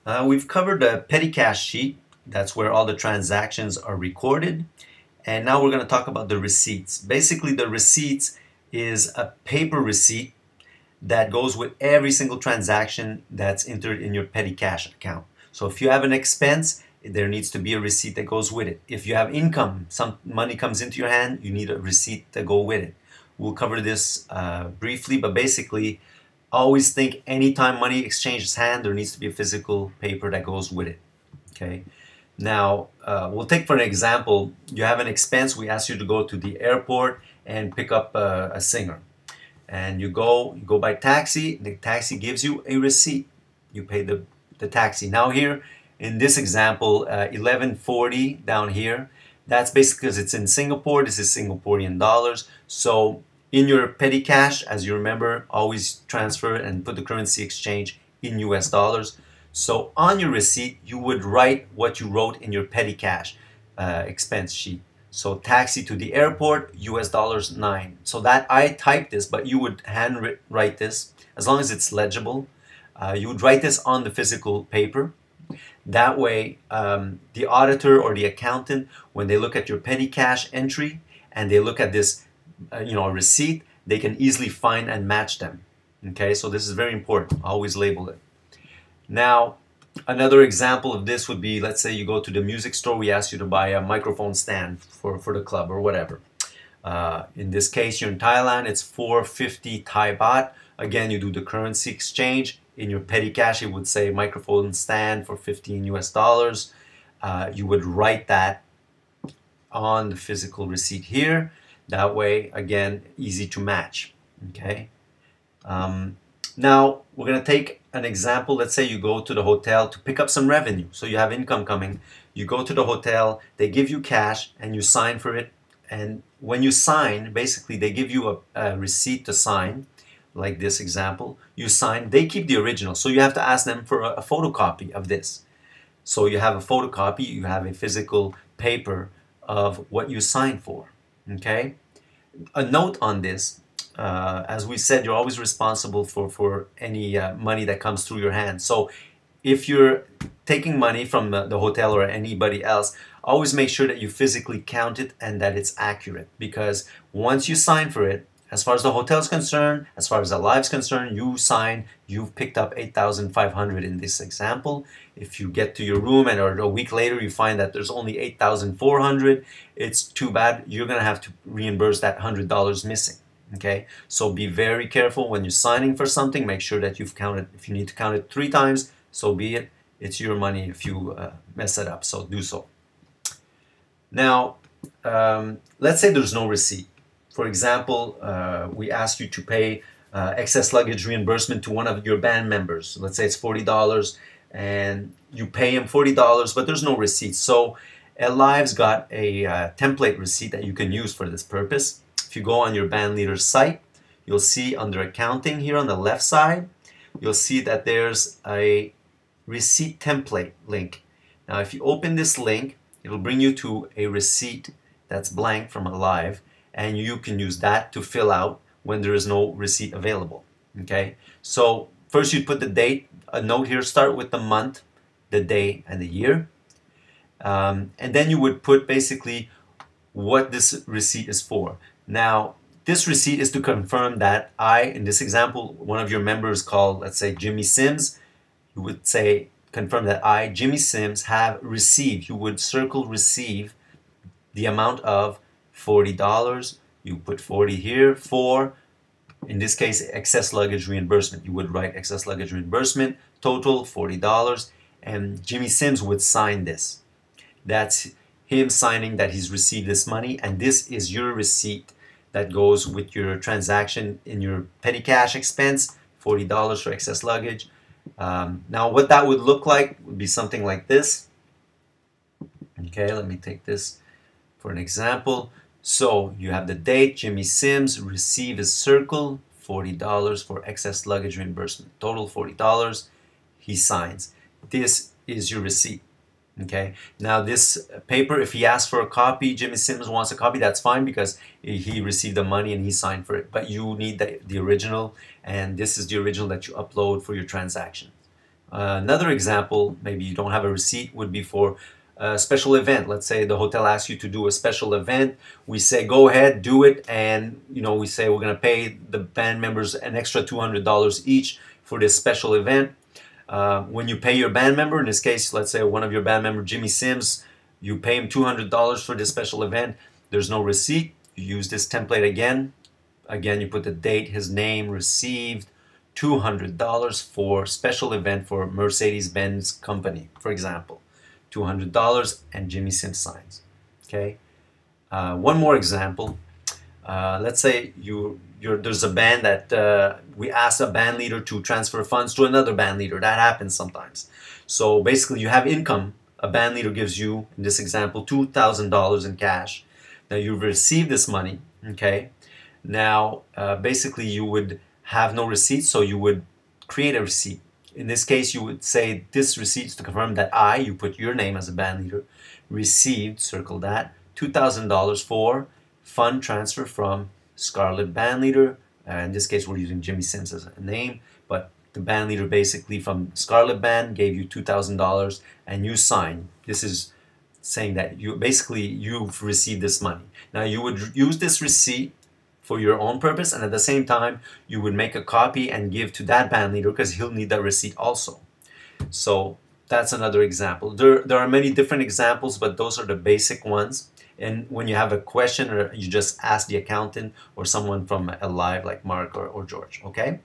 We've covered the petty cash sheet. That's where all the transactions are recorded. And now we're going to talk about the receipts. Basically, the receipts is a paper receipt that goes with every single transaction that's entered in your petty cash account. So if you have an expense, there needs to be a receipt that goes with it. If you have income, some money comes into your hand, you need a receipt to go with it. We'll cover this briefly, but basically, always think anytime money exchanges hand, there needs to be a physical paper that goes with it. Okay. Now, we'll take for an example, you have an expense, we ask you to go to the airport and pick up a singer. And you go by taxi, the taxi gives you a receipt. You pay the taxi. Now here, in this example, 1140 down here, that's basically because it's in Singapore, this is Singaporean dollars. So in your petty cash, as you remember, always transfer and put the currency exchange in US dollars. So on your receipt, you would write what you wrote in your petty cash expense sheet. So taxi to the airport, US dollars 9. So that I typed this, but you would hand write this as long as it's legible. You would write this on the physical paper. That way, the auditor or the accountant, when they look at your petty cash entry and they look at this, receipt, they can easily find and match them. Okay, so this is very important. Always label it. Now, another example of this would be, let's say you go to the music store, we ask you to buy a microphone stand for the club or whatever. In this case, you're in Thailand, it's 450 Thai baht. Again, you do the currency exchange. In your petty cash, it would say microphone stand for 15 US dollars. You would write that on the physical receipt here. That way, again, easy to match. Okay. Now, we're going to take an example. Let's say you go to the hotel to pick up some revenue. So you have income coming. You go to the hotel, they give you cash, and you sign for it. And when you sign, basically, they give you a receipt to sign, like this example. You sign, they keep the original. So you have to ask them for a photocopy of this. So you have a photocopy, you have a physical paper of what you signed for. Okay? A note on this. As we said, you're always responsible for any money that comes through your hands. So if you're taking money from the hotel or anybody else, always make sure that you physically count it and that it's accurate. Because once you sign for it, as far as the hotel is concerned, as far as the live's concerned, you sign, you've picked up 8,500 in this example. If you get to your room and or a week later you find that there's only 8,400, it's too bad. You're going to have to reimburse that $100 missing. Okay, so be very careful when you're signing for something. Make sure that you've counted. If you need to count it 3 times, so be it. It's your money if you mess it up, so do so. Now, let's say there's no receipt. For example, we ask you to pay excess luggage reimbursement to one of your band members. Let's say it's $40 and you pay him $40, but there's no receipt. So Live's got a template receipt that you can use for this purpose. If you go on your band leader's site, you'll see under accounting here on the left side, you'll see that there's a receipt template link. Now if you open this link, it'll bring you to a receipt that's blank from Live, and you can use that to fill out when there is no receipt available. Okay, so first you put the date, a note here, start with the month, the day, and the year. And then you would put basically what this receipt is for. Now, this receipt is to confirm that in this example, one of your members called, let's say, Jimmy Sims. You would say, confirm that Jimmy Sims, have received. You would circle receive the amount of $40. You put 40 here for, in this case, excess luggage reimbursement. You would write excess luggage reimbursement, total $40, and Jimmy Sims would sign this. That's him signing that he's received this money, and this is your receipt that goes with your transaction in your petty cash expense, $40 for excess luggage. Now what that would look like would be something like this. Okay, let me take this for an example. So you have the date, Jimmy Sims, receive is circle, $40 for excess luggage reimbursement, total $40, he signs. This is your receipt. Okay, now this paper, if he asks for a copy, Jimmy Sims wants a copy, that's fine because he received the money and he signed for it. But you need the original, and this is the original that you upload for your transaction. Another example, maybe you don't have a receipt, would be for a special event. Let's say the hotel asks you to do a special event. We say, go ahead, do it. And, we say we're going to pay the band members an extra $200 each for this special event. When you pay your band member, in this case, let's say one of your band member, Jimmy Sims, you pay him $200 for this special event. There's no receipt. You use this template again. Again, you put the date, his name, received, $200 for special event for Mercedes-Benz company, for example. $200 and Jimmy Sims signs. Okay. One more example. Let's say there's a band that we ask a band leader to transfer funds to another band leader. That happens sometimes. So basically you have income. A band leader gives you, in this example, $2,000 in cash. Now you've received this money. Okay. Now basically you would have no receipt, so you would create a receipt. In this case, you would say this receipt is to confirm that you put your name as a band leader, received, circle that, $2,000 for fund transfer from Scarlet band leader. In this case, we're using Jimmy Sims as a name, but the band leader basically from Scarlet Band gave you $2,000 and you sign. This is saying that you've received this money. Now you would use this receipt for your own purpose, and at the same time you would make a copy and give to that band leader because he'll need that receipt also. So that's another example. There are many different examples, but those are the basic ones. And when you have a question, or you just ask the accountant or someone from a live like Mark or George. Okay.